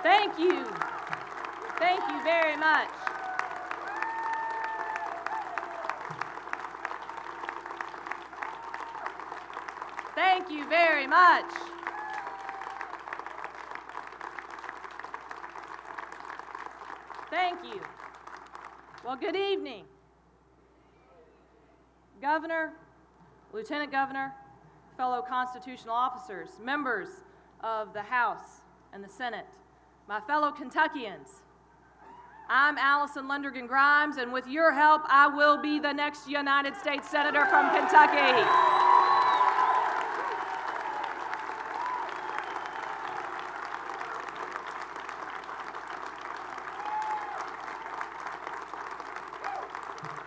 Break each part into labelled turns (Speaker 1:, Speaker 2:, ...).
Speaker 1: Thank you. Thank you very much. Thank you very much. Thank you. Well, good evening. Governor, Lieutenant Governor, fellow constitutional officers, members of the House and the Senate, my fellow Kentuckians. I'm Alison Grimes, and with your help, I will be the next United States Senator from Kentucky.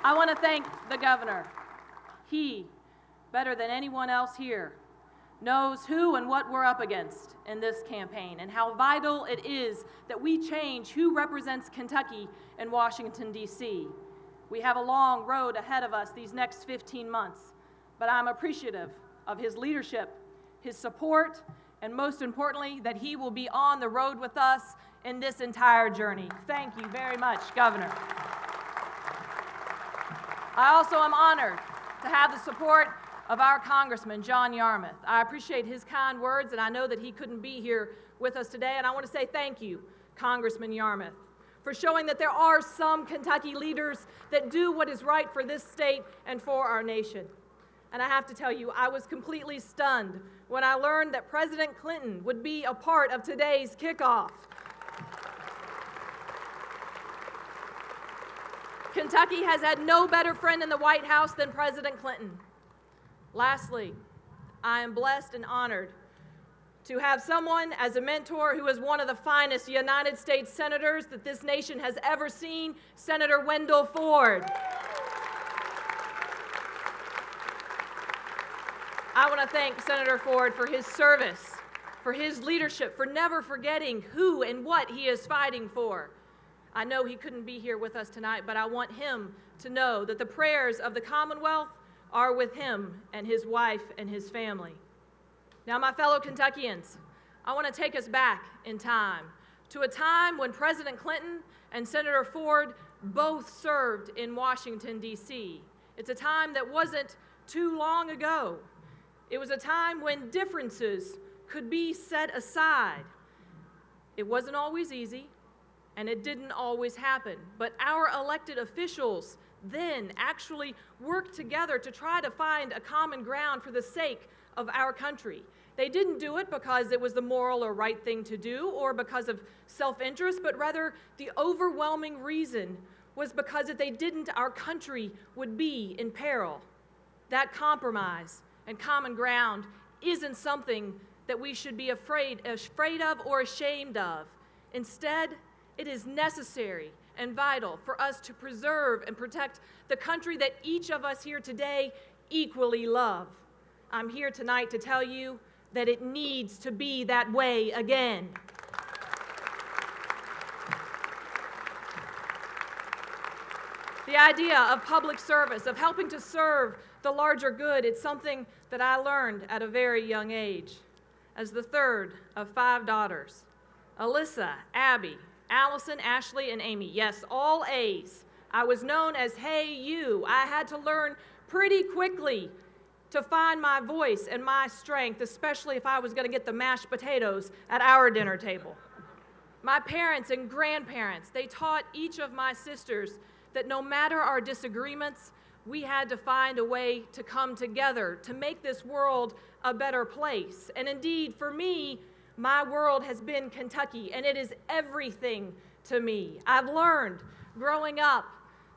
Speaker 1: I want to thank the governor. He, better than anyone else here, knows who and what we're up against in this campaign and how vital it is that we change who represents Kentucky in Washington, D.C. We have a long road ahead of us these next 15 months, but I'm appreciative of his leadership, his support, and most importantly, that he will be on the road with us in this entire journey. Thank you very much, Governor. I also am honored to have the support of our Congressman, John Yarmouth. I appreciate his kind words, and I know that he couldn't be here with us today, and I want to say thank you, Congressman Yarmouth, for showing that there are some Kentucky leaders that do what is right for this state and for our nation. And I have to tell you, I was completely stunned when I learned that President Clinton would be a part of today's kickoff. Kentucky has had no better friend in the White House than President Clinton. Lastly, I am blessed and honored to have someone as a mentor who is one of the finest United States senators that this nation has ever seen, Senator Wendell Ford. I want to thank Senator Ford for his service, for his leadership, for never forgetting who and what he is fighting for. I know he couldn't be here with us tonight, but I want him to know that the prayers of the Commonwealth are with him and his wife and his family. Now, my fellow Kentuckians, I want to take us back in time to a time when President Clinton and Senator Ford both served in Washington, D.C. It's a time that wasn't too long ago. It was a time when differences could be set aside. It wasn't always easy, and it didn't always happen, but our elected officials then actually worked together to try to find a common ground for the sake of our country. They didn't do it because it was the moral or right thing to do or because of self-interest, but rather the overwhelming reason was because if they didn't, our country would be in peril. That compromise and common ground isn't something that we should be afraid of or ashamed of. Instead, it is necessary and vital for us to preserve and protect the country that each of us here today equally love. I'm here tonight to tell you that it needs to be that way again. The idea of public service, of helping to serve the larger good, it's something that I learned at a very young age. As the third of 5 daughters, Alyssa, Abby, Alison, Ashley, and Amy. Yes, all A's. I was known as Hey You. I had to learn pretty quickly to find my voice and my strength, especially if I was going to get the mashed potatoes at our dinner table. My parents and grandparents, they taught each of my sisters that no matter our disagreements, we had to find a way to come together to make this world a better place. And indeed, for me, my world has been Kentucky, and it is everything to me. I've learned growing up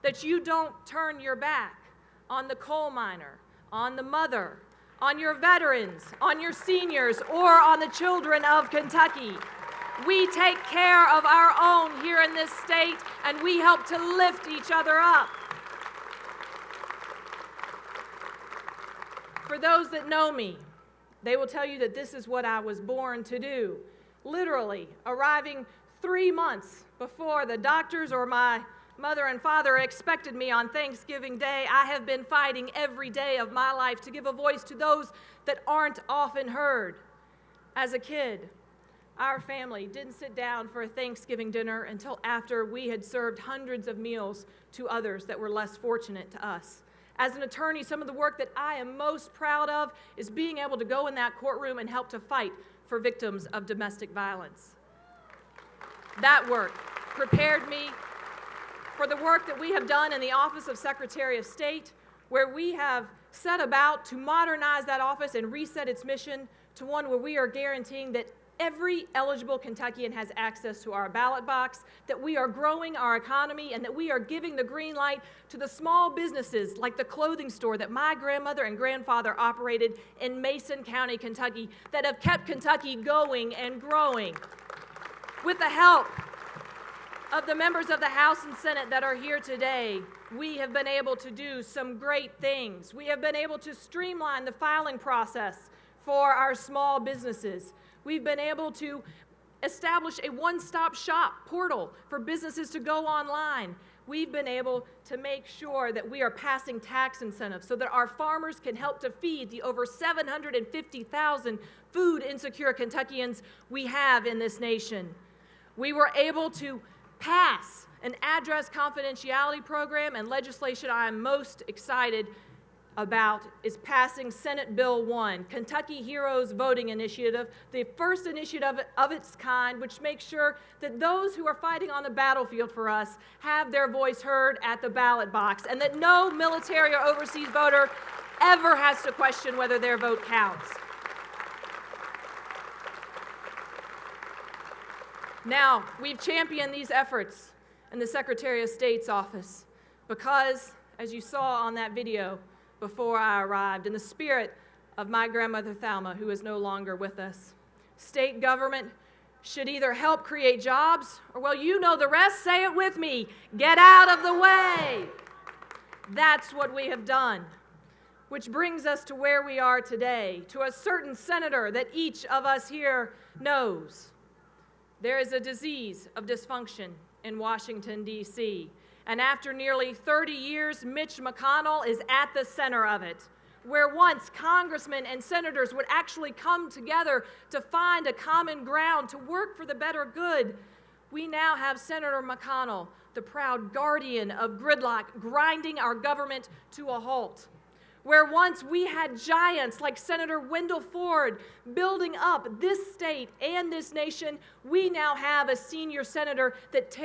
Speaker 1: that you don't turn your back on the coal miner, on the mother, on your veterans, on your seniors, or on the children of Kentucky. We take care of our own here in this state, and we help to lift each other up. For those that know me, they will tell you that this is what I was born to do. Literally, arriving 3 months before the doctors or my mother and father expected me on Thanksgiving Day, I have been fighting every day of my life to give a voice to those that aren't often heard. As a kid, Our family didn't sit down for a Thanksgiving dinner until after we had served hundreds of meals to others that were less fortunate to us. As an attorney, some of the work that I am most proud of is being able to go in that courtroom and help to fight for victims of domestic violence. That work prepared me for the work that we have done in the Office of Secretary of State, where we have set about to modernize that office and reset its mission to one where we are guaranteeing that every eligible Kentuckian has access to our ballot box, that we are growing our economy, and that we are giving the green light to the small businesses like the clothing store that my grandmother and grandfather operated in Mason County, Kentucky, that have kept Kentucky going and growing. With the help of the members of the House and Senate that are here today, we have been able to do some great things. We have been able to streamline the filing process for our small businesses. We've been able to establish a one-stop shop portal for businesses to go online. We've been able to make sure that we are passing tax incentives so that our farmers can help to feed the over 750,000 food insecure Kentuckians we have in this nation. We were able to pass an address confidentiality program, and legislation I am most excited about is passing Senate Bill 1, Kentucky Heroes Voting Initiative, the first initiative of its kind, which makes sure that those who are fighting on the battlefield for us have their voice heard at the ballot box, and that no military or overseas voter ever has to question whether their vote counts. Now, we've championed these efforts in the Secretary of State's office because, as you saw on that video before I arrived, in the spirit of my grandmother Thelma, who is no longer with us, state government should either help create jobs or, well, you know the rest, say it with me, get out of the way. That's what we have done, which brings us to where we are today, to a certain senator that each of us here knows. There is a disease of dysfunction in Washington, D.C., and after nearly 30 years, Mitch McConnell is at the center of it. Where once congressmen and senators would actually come together to find a common ground to work for the better good, we now have Senator McConnell, the proud guardian of gridlock, grinding our government to a halt. Where once we had giants like Senator Wendell Ford building up this state and this nation, we now have a senior senator that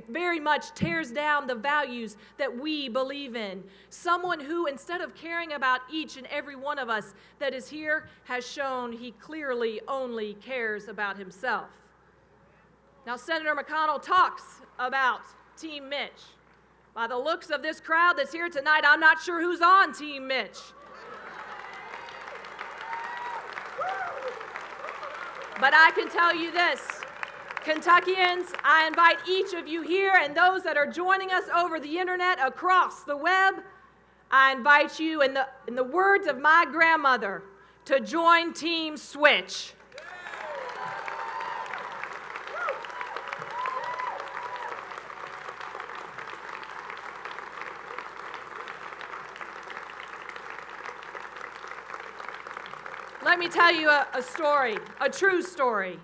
Speaker 1: very much tears down the values that we believe in. Someone who, instead of caring about each and every one of us that is here, has shown he clearly only cares about himself. Now, Senator McConnell talks about Team Mitch. By the looks of this crowd that's here tonight, I'm not sure who's on Team Mitch. But I can tell you this, Kentuckians, I invite each of you here and those that are joining us over the internet across the web, I invite you, in the words of my grandmother, to join Team Switch. Let me tell you a story, a true story.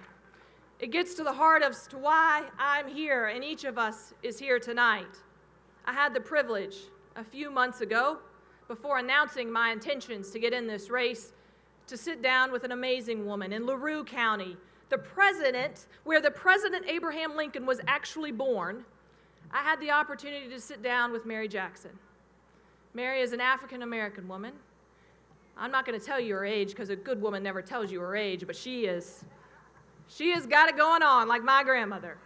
Speaker 1: It gets to the heart as to why I'm here and each of us is here tonight. I had the privilege a few months ago, before announcing my intentions to get in this race, to sit down with an amazing woman in LaRue County, where the President Abraham Lincoln was actually born. I had the opportunity to sit down with Mary Jackson. Mary is an African-American woman. I'm not going to tell you her age because a good woman never tells you her age, but she has got it going on like my grandmother.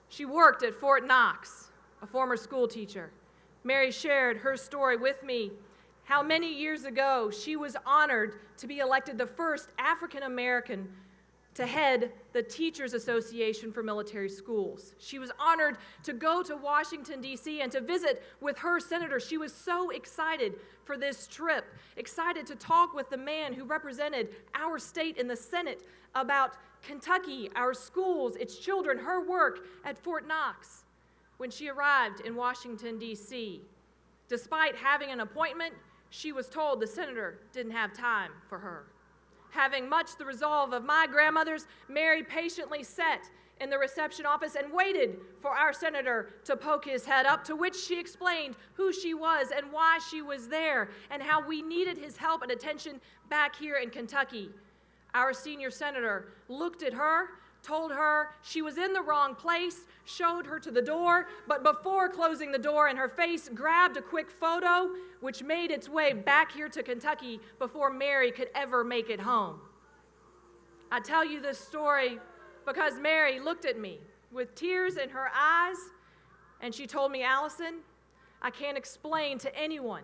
Speaker 1: She worked at Fort Knox, a former school teacher. Mary shared her story with me, how many years ago she was honored to be elected the first African-American to head the Teachers Association for Military Schools. She was honored to go to Washington, D.C. and to visit with her senator. She was so excited for this trip, excited to talk with the man who represented our state in the Senate about Kentucky, our schools, its children, her work at Fort Knox. When she arrived in Washington, D.C., despite having an appointment, she was told the senator didn't have time for her. Having much the resolve of my grandmothers, Mary patiently sat in the reception office and waited for our senator to poke his head up, to which she explained who she was and why she was there and how we needed his help and attention back here in Kentucky. Our senior senator looked at her, told her she was in the wrong place, showed her to the door, but before closing the door in her face, grabbed a quick photo, which made its way back here to Kentucky before Mary could ever make it home. I tell you this story because Mary looked at me with tears in her eyes, and she told me, Allison, I can't explain to anyone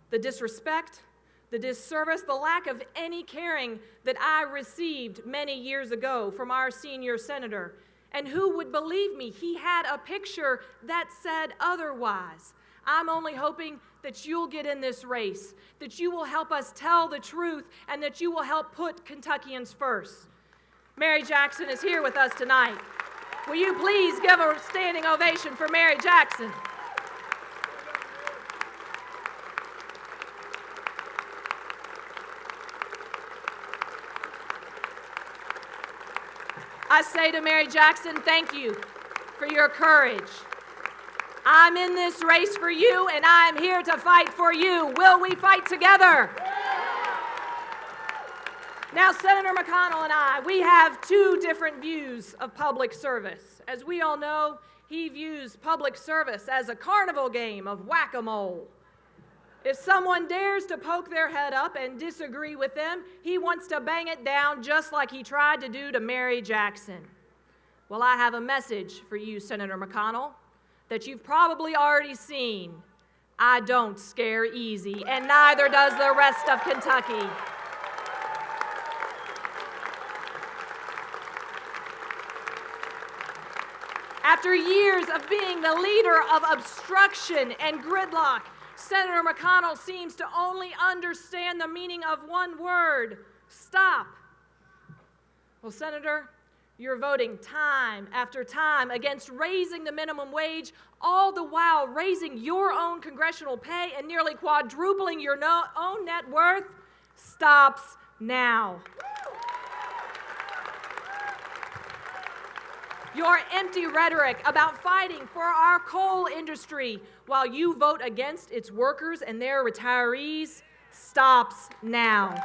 Speaker 1: the disrespect, the disservice, the lack of any caring that I received many years ago from our senior senator. And who would believe me? He had a picture that said otherwise. I'm only hoping that you'll get in this race, that you will help us tell the truth, and that you will help put Kentuckians first. Mary Jackson is here with us tonight. Will you please give a standing ovation for Mary Jackson? I say to Mary Jackson, thank you for your courage. I'm in this race for you, and I'm here to fight for you. Will we fight together? Now, Senator McConnell and I, we have two different views of public service. As we all know, he views public service as a carnival game of whack-a-mole. If someone dares to poke their head up and disagree with them, he wants to bang it down just like he tried to do to Mary Jackson. Well, I have a message for you, Senator McConnell, that you've probably already seen. I don't scare easy, and neither does the rest of Kentucky. After years of being the leader of obstruction and gridlock, Senator McConnell seems to only understand the meaning of one word: stop. Well, Senator, you're voting time after time against raising the minimum wage, all the while raising your own congressional pay and nearly quadrupling your own net worth. Stops now. Your empty rhetoric about fighting for our coal industry while you vote against its workers and their retirees stops now.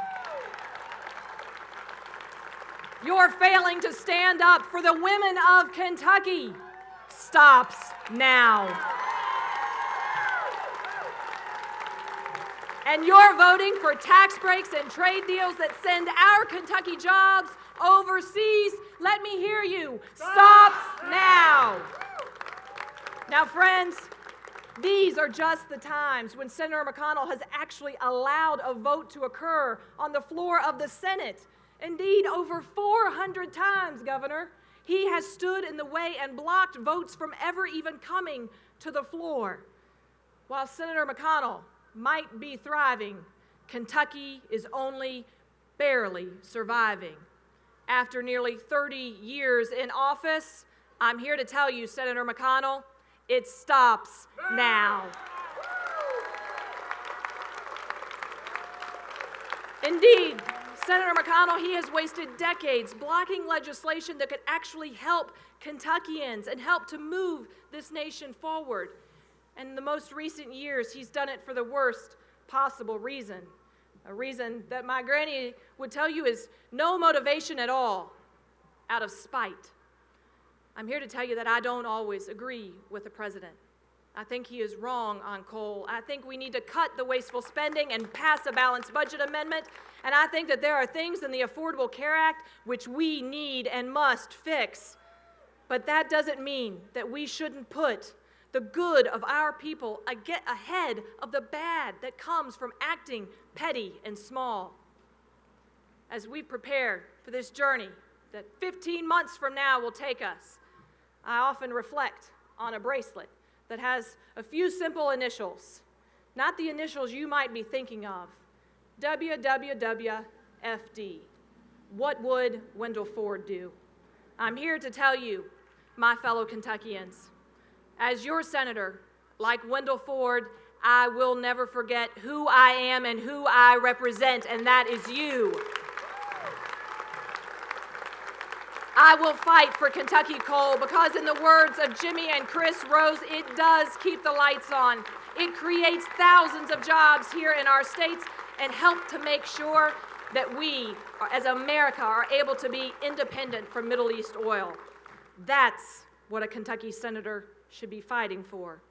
Speaker 1: You're failing to stand up for the women of Kentucky stops now. And you're voting for tax breaks and trade deals that send our Kentucky jobs overseas. Let me hear you. Stops now. Now, friends, these are just the times when Senator McConnell has actually allowed a vote to occur on the floor of the Senate. Indeed, over 400 times, Governor, he has stood in the way and blocked votes from ever even coming to the floor. While Senator McConnell might be thriving, Kentucky is only barely surviving. After nearly 30 years in office, I'm here to tell you, Senator McConnell, it stops now. Indeed, Senator McConnell, he has wasted decades blocking legislation that could actually help Kentuckians and help to move this nation forward. And in the most recent years, he's done it for the worst possible reason. A reason that my granny would tell you is no motivation at all, out of spite. I'm here to tell you that I don't always agree with the president. I think he is wrong on coal. I think we need to cut the wasteful spending and pass a balanced budget amendment. And I think that there are things in the Affordable Care Act which we need and must fix. But that doesn't mean that we shouldn't put the good of our people ahead of the bad that comes from acting petty and small. As we prepare for this journey that 15 months from now will take us, I often reflect on a bracelet that has a few simple initials, not the initials you might be thinking of. WWWFD. What would Wendell Ford do? I'm here to tell you, my fellow Kentuckians, as your senator, like Wendell Ford, I will never forget who I am and who I represent, and that is you. I will fight for Kentucky coal because, in the words of Jimmy and Chris Rose, it does keep the lights on. It creates thousands of jobs here in our states and help to make sure that we, as America, are able to be independent from Middle East oil. That's what a Kentucky senator should be fighting for.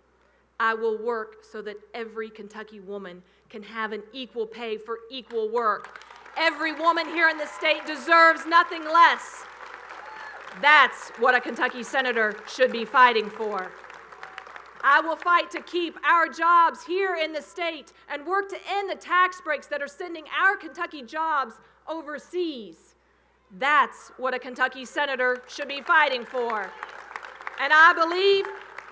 Speaker 1: I will work so that every Kentucky woman can have an equal pay for equal work. Every woman here in the state deserves nothing less. That's what a Kentucky senator should be fighting for. I will fight to keep our jobs here in the state and work to end the tax breaks that are sending our Kentucky jobs overseas. That's what a Kentucky senator should be fighting for. And I believe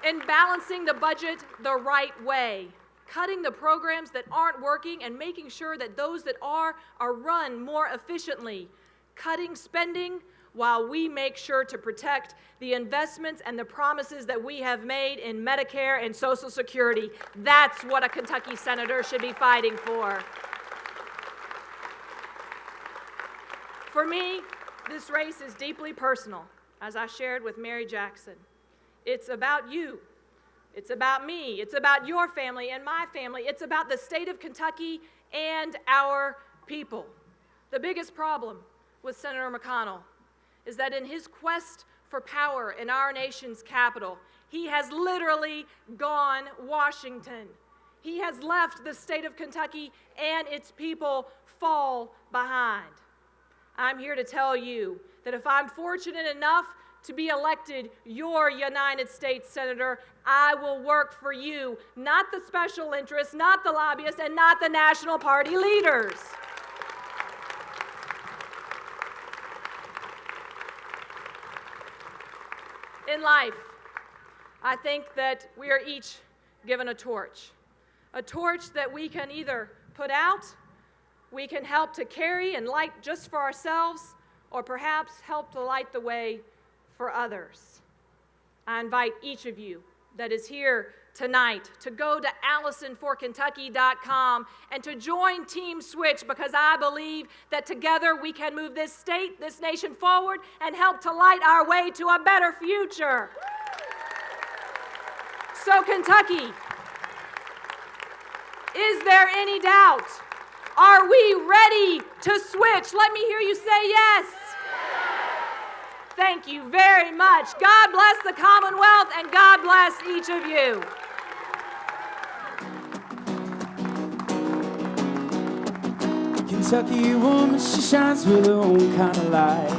Speaker 1: in balancing the budget the right way, cutting the programs that aren't working and making sure that those that are run more efficiently, cutting spending while we make sure to protect the investments and the promises that we have made in Medicare and Social Security. That's what a Kentucky senator should be fighting for. For me, this race is deeply personal, as I shared with Mary Jackson. It's about you. It's about me. It's about your family and my family. It's about the state of Kentucky and our people. The biggest problem with Senator McConnell is that in his quest for power in our nation's capital, he has literally gone Washington. He has left the state of Kentucky and its people fall behind. I'm here to tell you that if I'm fortunate enough to be elected your United States Senator, I will work for you, not the special interests, not the lobbyists, and not the National Party leaders. In life, I think that we are each given a torch that we can either put out, we can help to carry and light just for ourselves, or perhaps help to light the way for others. I invite each of you that is here tonight to go to AlisonForKentucky.com and to join Team Switch, because I believe that together we can move this state, this nation forward and help to light our way to a better future. So Kentucky, is there any doubt? Are we ready to switch? Let me hear you say yes. Thank you very much. God bless the Commonwealth and God bless each of you.
Speaker 2: Kentucky woman, she shines with her own kind of light.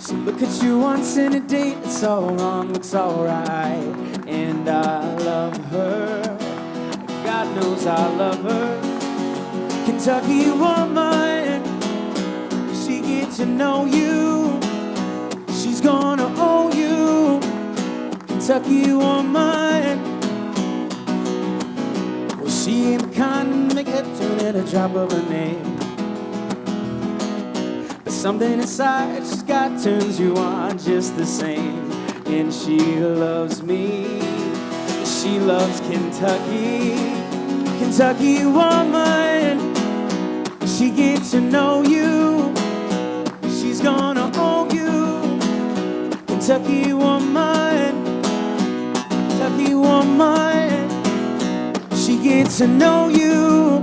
Speaker 2: She look at you once in a date, it's all wrong, looks all right. And I love her, God knows I love her. Kentucky woman, she gets to know you, she's gonna owe you. Kentucky woman, well, she ain't the kind to make a turn at a drop of her name. But something inside she's got turns you on just the same. And she loves me, she loves Kentucky. Kentucky woman, she gets to know you, she's gonna owe you. Kentucky woman, Kentucky woman, she gets to know you,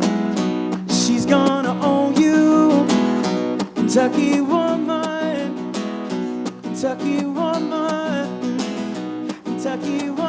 Speaker 2: she's gonna owe you. Kentucky woman, Kentucky woman, Kentucky woman.